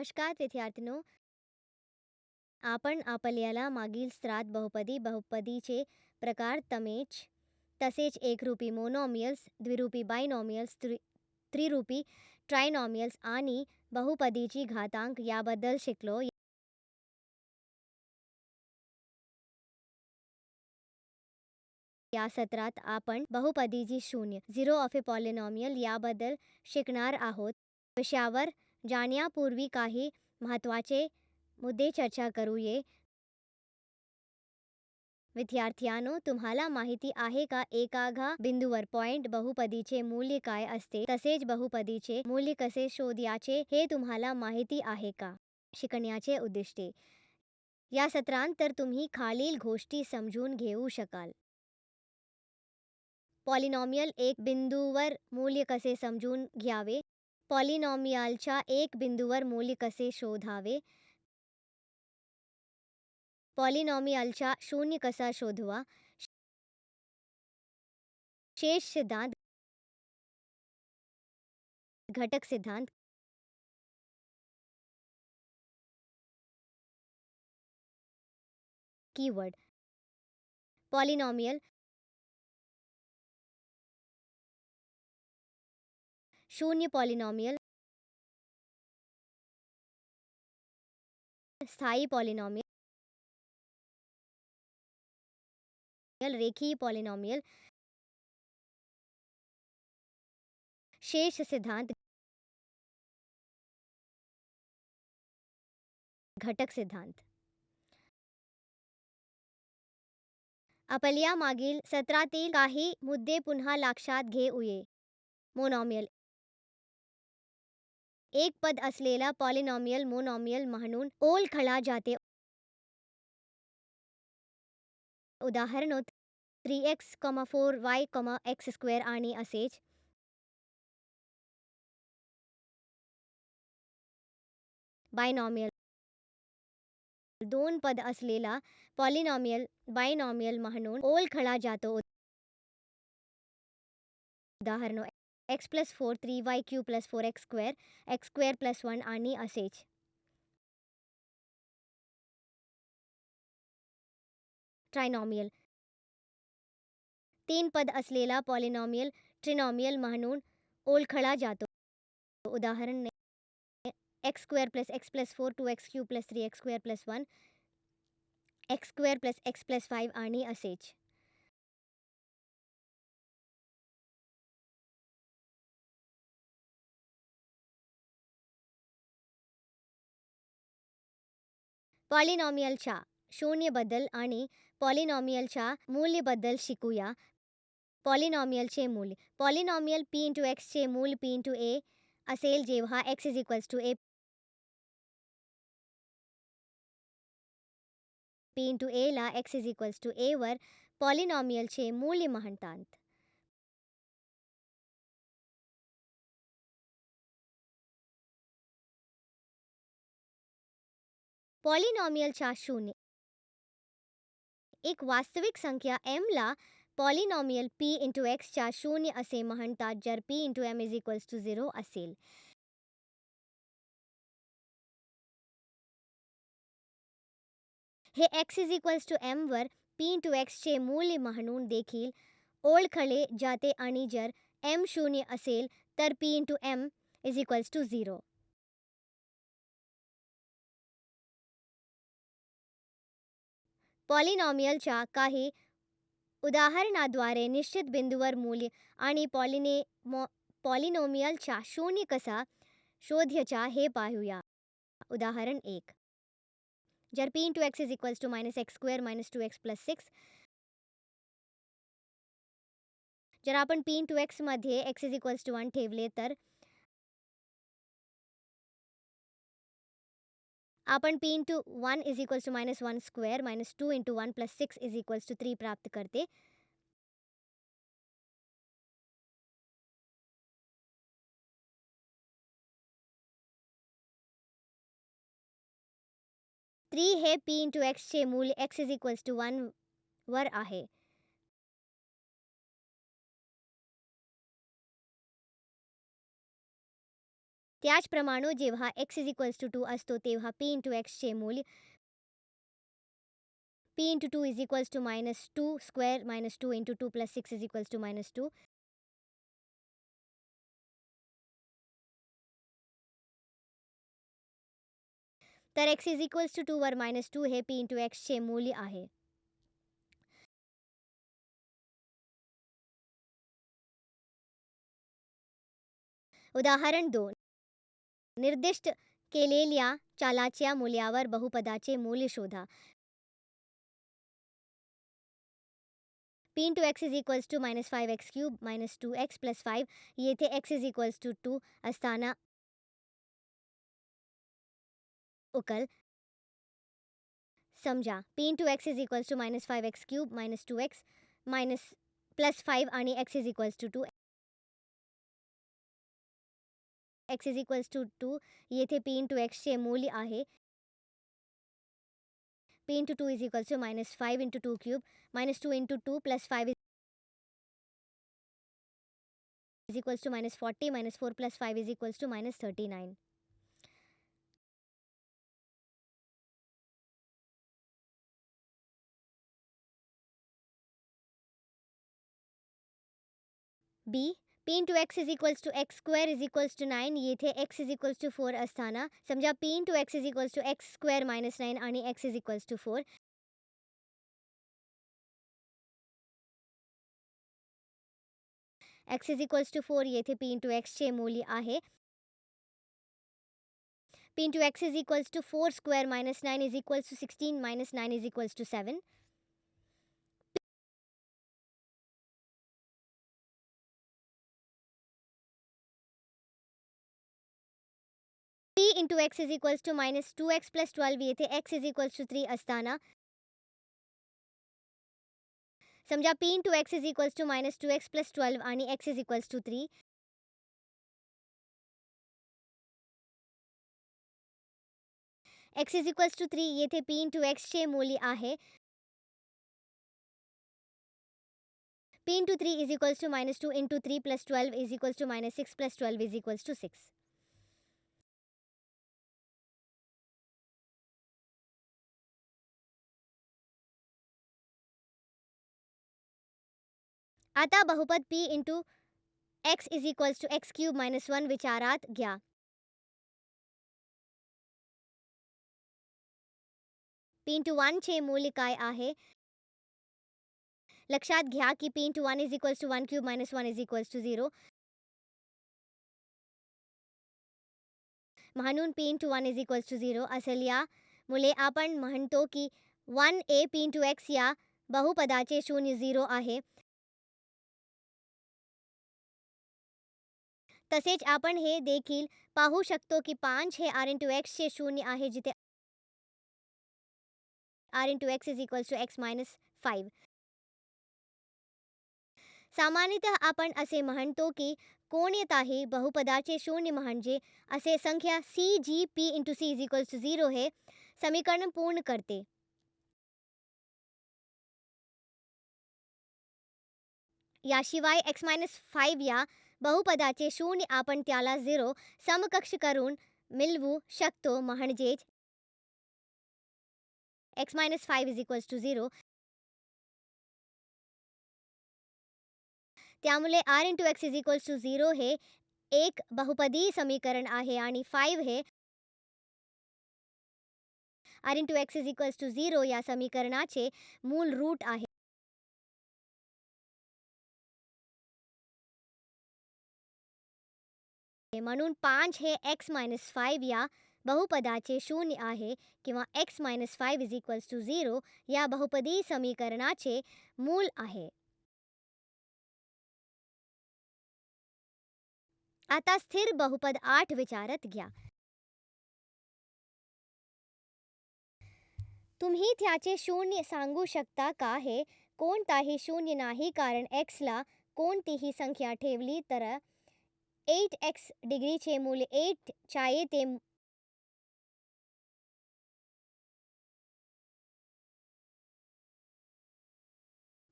नमस्कार विद्यार्थियों, आपण आपल्याला मागील सत्रात बहुपदीचे प्रकार तसेच एकरूपी मोनोमियल्स, द्विरूपी बायनॉमियल्स, त्रिरूपी ट्रायनॉमियल्स आणि बहुपदीची घातांक याबद्दल शिकलो. या सत्रात आपण बहुपदीची शून्य झिरो ऑफ ए पॉलिनॉमियल याबद्दल शिकणार आहोत. विषयावर जाण्यापूर्वी काही महत्त्वाचे मुद्दे चर्चा करूया. विद्यार्थ्यांनो, तुम्हाला माहिती आहे का एका बिंदूवर पॉइंट बहुपदीचे मूल्य काय असते तसेच बहुपदीचे मूल्य कसे शोधायचे हे तुम्हाला माहिती आहे का? शिकण्याचे उद्दिष्टे. या सत्रांतर तुम्ही खालील गोष्टी समजून घेऊ शकाल. पॉलिनॉमियल एक बिंदूवर मूल्य कसे समजून घ्यावे, पॉलिनॉमियलच्या एक बिंदूवर मूल्य कसे शोधावे, पॉलिनॉमियलचा शून्य कसा शोधवा, शेष सिद्धांत, घटक सिद्धांत, कीवर्ड. पॉलिनॉमियल शून्य पॉलिनॉमियल, स्थायी पॉलिनॉमियल, रेखीय पॉलिनॉमियल, शेष सिद्धांत, घटक सिद्धांत. आपल्या मागील सत्रातील काही मुद्दे पुन्हा लक्षात घेऊया. मोनॉमियल एक पद असलेला पॉलिनॉमियल मोनॉमियल म्हणून ओळखला जाते. उदाहरण 3x, 4y, x² आणि असेच. बायनॉमियल दोन पद असलेला पॉलिनॉमियल बायनॉमियल म्हणून ओळखला जातो. उदाहरण x+4 3y³ + 4x², x²+1 आणि असेच. ट्रायनॉमियल तीन पद असलेला पॉलिनॉमियल ट्रिनॉमियल म्हणून ओळखला जातो. उदाहरण x² + x+4 2x³ + 3x²+1, x² + x+5 आणि असेच. पॉलिनॉमियलच्या शून्यबद्दल आणि पॉलिनॉमियलच्या मूल्याबद्दल शिकूया. पॉलिनॉमियलचे मूल्य. पॉलिनॉमियल p×x चे मूल्य p×a असेल जेव्हा x a. p×a ला x a वर पॉलिनॉमियलचे मूल्य म्हणतात. पॉलिनॉमियलच्या शून्य एक वास्तविक संख्या m ला पॉलिनॉमियल p×x च्या शून्य असे म्हणतात जर p×m 0 असेल. हे x m वर p×x चे मूल्य म्हणून देखील ओळखले जाते आणि जर m शून्य असेल तर p×m 0. पॉलिनॉमियलच्या काही उदाहरणाद्वारे निश्चित बिंदूवर मूल्य आणि पॉलिनॉमियलचा शून्य कसा शोधायचा हे पाहूया. उदाहरण 1. जर p×x -x² - 2x + 6. जर आपण p×x मध्ये x 1 ठेवले तर आपण p×1 -1² - 2 × 1 + 6 3 प्राप्त करते. हे p×x चे मूल्य x 1 वर आहे. त्याचप्रमाणे जेव्हा x इज इक्वल्स टू 2 असतो तेव्हा p इंटू एक्सचे मूल्य p into 2 is equals to -2 square -2 into 2 plus 6 is equals to -2. तर x इज इक्वल्स टू 2 वर -2 हे p इंटू एक्सचे मूल्य आहे. उदाहरण 2. निर्दिष्ट केलेल्या चलाच्या मूल्यावर बहुपदाचे मूल्य शोधा. p into x is equals to -5x cube -2x plus 5 येथे x इज इक्वल्स टू 2 असताना उकल समजा p into x is equals to -5x cube -2x plus 5 आणि x is equals to 2. x is equals to 2 येथे p into एक्सचे मूल्य आहे. p into 2 is equals to -5 into 2 cube -2 into 2 plus 5 is equals to -40 -4 plus 5 is equals to -39. b p into x is equals to x square is equals to 9 येथे x is equals to 4 असताना समजा p into x is equals to x square -9 आणि x is equals to 4. x is equals to 4 येथे p into एक्सचे मूल्य आहे. p into x is equals to 4 square -9 is equals to 16 -9 is equals to 7. p into x is equals to -2x plus 12 येथे x is equals to 3 असताना समजा p into x is equals to -2x plus 12 आणि x is equals to 3. x is equals to 3 येथे p into एक्सचे मूल्य आहे. p into 3 is equals to -2 into 3 plus 12 is equals to -6 plus 12 is equals to 6. आता बहुपद p into x is equals to x cube -1 विचारात घ्या. p into 1 चे मूल्य काय आहे. लक्षात घ्या की p into 1 is equals to 1 cube -1 is equals to 0. म्हणून p into 1 is equals to 0 असेल. यामुळे आपण म्हणतो की 1a p इंटू x या बहुपदाचे शून्य 0 आहे. तसेच आपण हे देखील पाहू शकतो की 5 हे r इंटू एक्सचे शून्य आहे जिथे r into x is equals to x -5. सामान्यतः आपण असे म्हणतो की कोणत्याही बहुपदाचे शून्य म्हणजे असे संख्या c जी p into c is equals to 0 हे समीकरण पूर्ण करते. याशिवाय x -5 या बहुपदाचे शून्य आपण त्याला 0 समकक्ष करून मिळवू शकतो म्हणजेच x -5 इज इक्वल्स टू 0. त्यामुळे r into x is equals to 0 हे एक बहुपदी समीकरण आहे आणि 5 हे r into x is equals to 0 या समीकरणाचे मूल रूट आहे. म्हणून 5 हे x -5 या बहुपदाचे शून्य आहे किंवा x -5 इज इक्वल्स टू 0 या बहुपदी समीकरणाचे मूल आहे. आता स्थिर बहुपद 8 विचारात घ्या. तुम्ही त्याचे शून्य सांगू शकता का. हे कोणताही शून्य नाही कारण x ला कोणतीही संख्या ठेवली तर 8x डिग्रीचे मूल्य 8 च्या येते.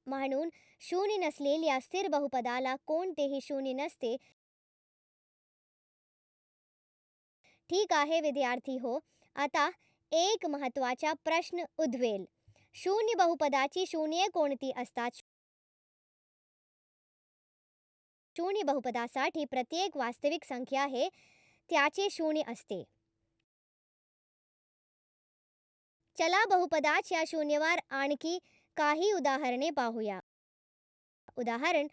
म्हणून शून्य नसलेल्या स्थिर बहुपदाला कोणतेही शून्य नसते. ठीक आहे विद्यार्थी हो. आता एक महत्त्वाचा प्रश्न उद्भवेल. शून्य बहुपदाची शून्ये कोणती असतात? शून्य बहुपदासाठी प्रत्येक वास्तविक संख्या हे त्याचे शून्य असते. चला बहुपदाच्या शून्यवर आणखी काही उदाहरणे पाहूया. उदाहरण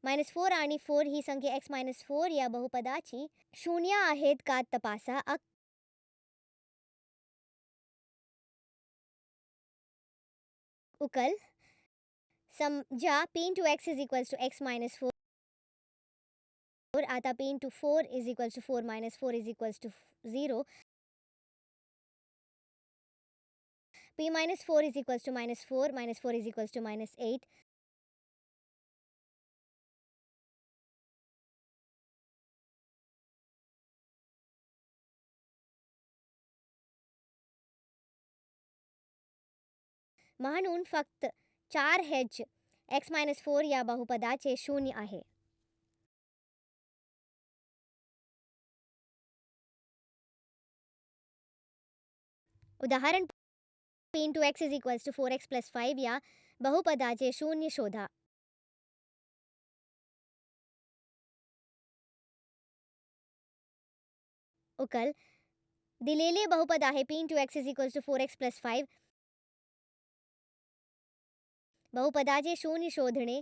-4 आणि 4 ही संख्या x-4 या बहुपदाची शून्य आहेत का तपासा. उकल समजा p into x is equals to x minus 4. आता p into 4 is equals to 4 minus 4 is equals to 0. p minus 4 is equals to minus 4 minus 4 is equals to minus 8. म्हणून फक्त 4h x-4 या बहुपदाचे शून्य आहे. उदाहरण p into x is equals to 4x plus 5 या बहुपदाचे शून्य शोधा. उकल दिलेले बहुपद आहे p into x is equals to 4x plus 5. बहुपदाचे शून्य शोधणे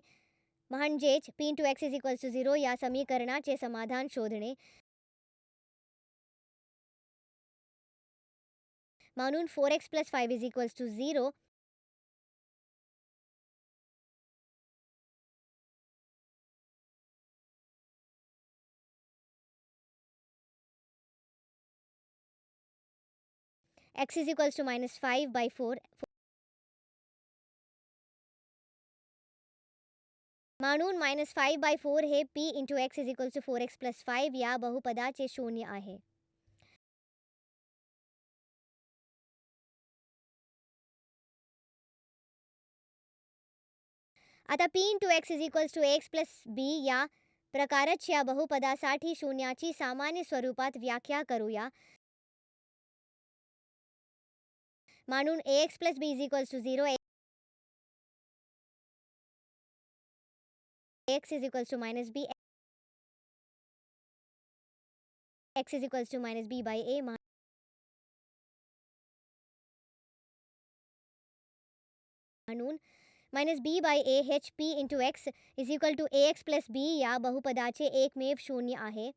म्हणजेच p into x is equals to 0 या समीकरणाचे समाधान शोधणे. म्हणून 4x plus 5 is equals to 0. x is equals to minus 5 by 4. म्हणून -5 by 4 हे p into x is equals to 4x plus 5 या बहुपदाचे शून्य आहे. आता p into x is equals to ax plus b या प्रकारच्या बहुपदासाठी शून्याची सामान्य स्वरूपात व्याख्या करूया. म्हणून ax plus b is equals to 0. x is equals to minus b. x is equals to minus b by a. म्हणून minus b by a h p into x is equal to ax plus b या बहुपदाचे एकमेव शून्य आहे.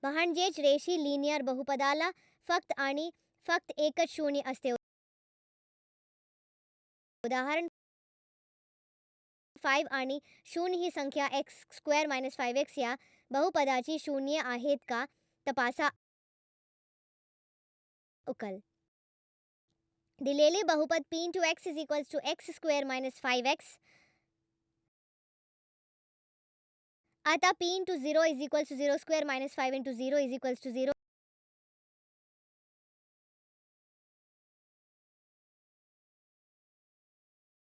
म्हणजेच रेषीय linear बहुपदाला फक्त आणि फक्त एकच शून्य असते. उदाहरण 5 आणि 0 ही संख्या x² - 5x या बहुपदाची शून्य आहेत का तपासा. उकल दिलेले बहुपद p into x is equals to x² - 5x. आता p into 0 is equals to 0² - 5 into 0 is equals to 0.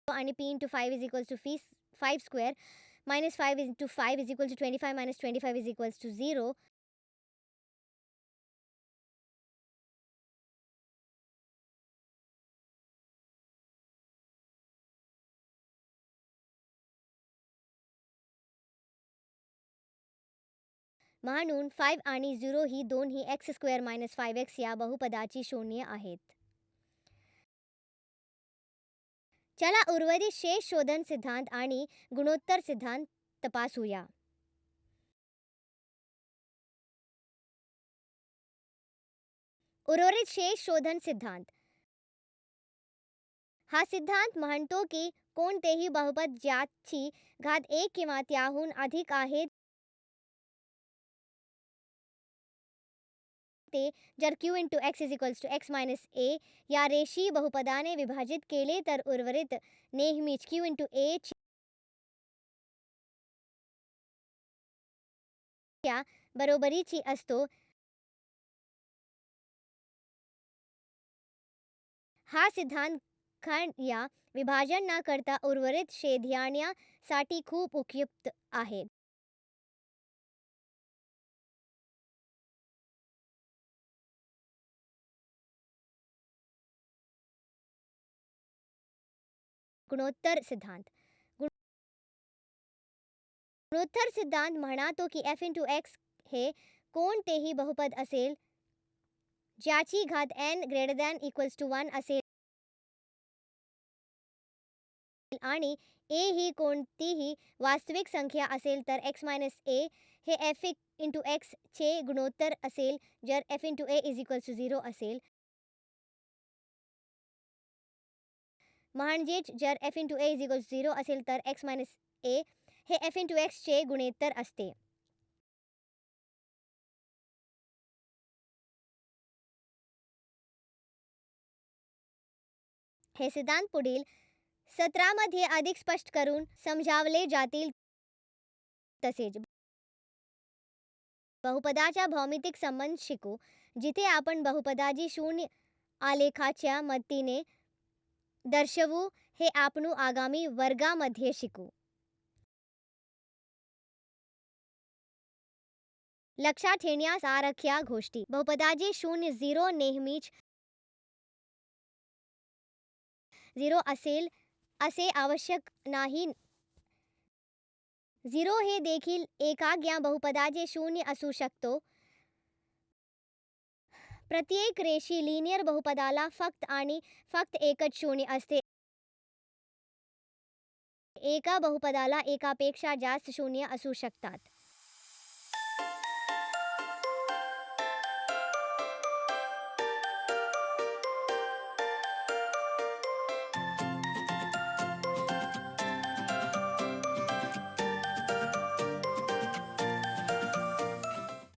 आणि p into 5 is equals to 5² minus 5 into 5 is equal to 25 minus 25 is equals to 0. म्हणून 5 आणि 0 ही दोन्ही x² - 5x या बहुपदाची शून्य आहेत. चला उर्वरित शेष शोधन सिद्धांत आणि गुणोत्तर सिद्धांत तपासूया. उर्वरित शेष शोधन सिद्धांत हा सिद्धांत म्हणतो की कोणतेही बहुपद ज्याची घात 1 किंवा त्याहून अधिक आहे ते जर q into x is equals to x minus a या रेषीय बहुपदाने विभाजित केले तर उर्वरित नेहमीच q into a च्या बरोबरीची असतो. हा सिद्धांत खंड या विभाजन न करता उर्वरित शोधण्यासाठी खूप उपयुक्त आहे. गुणोत्तर सिद्धांत. गुणोत्तर सिद्धांत म्हणतो की f × x हे कोणतेही बहुपद असेल ज्याची घात n ≥ 1 असेल आणि a ही कोणतीही वास्तविक संख्या असेल तर x - a हे f × x चे गुणोत्तर असेल जर f × a 0 असेल. म्हणजेच जर f × a 0 असेल तर x - a हे f × x चे गुणोत्तर असते. हे सिद्धांत पुढील सत्रामध्ये अधिक स्पष्ट करून समजावले जातील. तसेच बहुपदाचा भौमितिक संबंध शिकू जिथे आपण बहुपदाची शून्य आलेखाच्या मदतीने दर्शवू हे आपण आगामी वर्गामध्ये शिकू. लक्षात ठेवण्यासारख्या गोष्टी. बहुपदाची शून्य 0 नेहमीच 0 असेल असे आवश्यक नाही. 0 हे देखील एखाद्या बहुपदाचे शून्य असू शकतो. प्रत्येक रेषीय लिनियर बहुपदाला फक्त आणि फक्त एकच शून्य असते. एका बहुपदाला एकापेक्षा जास्त शून्य असू शकतात.